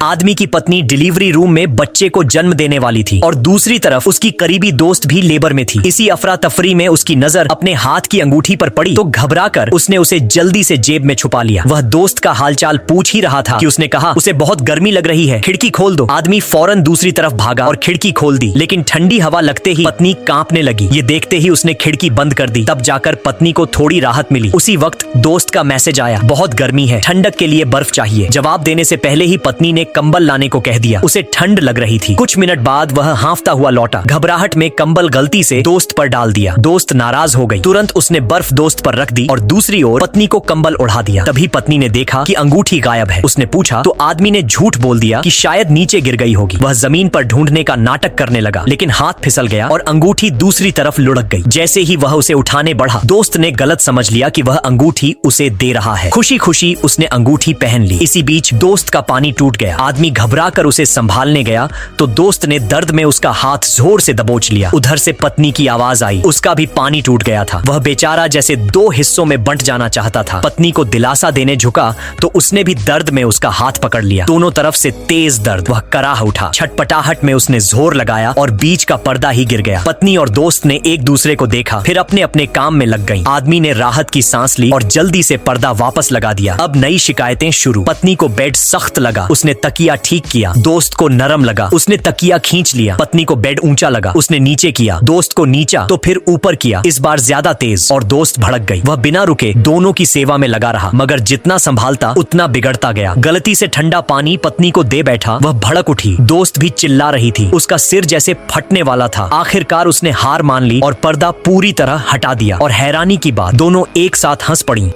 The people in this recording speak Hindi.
आदमी की पत्नी डिलीवरी रूम में बच्चे को जन्म देने वाली थी और दूसरी तरफ उसकी करीबी दोस्त भी लेबर में थी। इसी अफरा तफरी में उसकी नजर अपने हाथ की अंगूठी पर पड़ी तो घबराकर उसने उसे जल्दी से जेब में छुपा लिया। वह दोस्त का हालचाल पूछ ही रहा था कि उसने कहा, उसे बहुत गर्मी लग रही है, खिड़की खोल दो। आदमी फौरन दूसरी तरफ भागा और खिड़की खोल दी, लेकिन ठंडी हवा लगते ही पत्नी कांपने लगी। ये देखते ही उसने खिड़की बंद कर दी। तब जाकर पत्नी को थोड़ी राहत मिली। उसी वक्त दोस्त का मैसेज आया, बहुत गर्मी है, ठंडक के लिए बर्फ चाहिए। जवाब देने से पहले ही पत्नी ने कंबल लाने को कह दिया। उसे ठंड लग रही थी। कुछ मिनट बाद वह हांफता हुआ लौटा। घबराहट में कंबल गलती से दोस्त पर डाल दिया। दोस्त नाराज हो गई। तुरंत उसने बर्फ दोस्त पर रख दी और दूसरी ओर पत्नी को कंबल उड़ा दिया। तभी पत्नी ने देखा कि अंगूठी गायब है। उसने पूछा तो आदमी ने झूठ बोल दिया कि शायद नीचे गिर गई होगी। वह जमीन पर ढूंढने का नाटक करने लगा, लेकिन हाथ फिसल गया और अंगूठी दूसरी तरफ लुढ़क गई। जैसे ही वह उसे उठाने बढ़ा, दोस्त ने गलत समझ लिया कि वह अंगूठी उसे दे रहा है। खुशी खुशी उसने अंगूठी पहन ली। इसी बीच दोस्त का पानी टूट गया। आदमी घबरा कर उसे संभालने गया तो दोस्त ने दर्द में उसका हाथ जोर से दबोच लिया। उधर से पत्नी की आवाज आई, उसका भी पानी टूट गया था। वह बेचारा जैसे दो हिस्सों में बंट जाना चाहता था। पत्नी को दिलासा देने झुका तो उसने भी दर्द में उसका हाथ पकड़ लिया। दोनों तरफ से तेज दर्द। वह कराह उठा। छटपटाहट में उसने जोर लगाया और बीच का पर्दा ही गिर गया। पत्नी और दोस्त ने एक दूसरे को देखा, फिर अपने अपने काम में लग गईं। आदमी ने राहत की सांस ली और जल्दी से पर्दा वापस लगा दिया। अब नई शिकायतें शुरू। पत्नी को बेड सख्त लगा, उसने तकिया ठीक किया। दोस्त को नरम लगा, उसने तकिया खींच लिया। पत्नी को बेड ऊंचा लगा, उसने नीचे किया। दोस्त को नीचा तो फिर ऊपर किया, इस बार ज्यादा तेज, और दोस्त भड़क गई। वह बिना रुके दोनों की सेवा में लगा रहा, मगर जितना संभालता उतना बिगड़ता गया। गलती से ठंडा पानी पत्नी को दे बैठा। वह भड़क उठी। दोस्त भी चिल्ला रही थी, उसका सिर जैसे फटने वाला था। आखिरकार उसने हार मान ली और पर्दा पूरी तरह हटा दिया। और हैरानी की बात, दोनों एक साथ हंस पड़ी।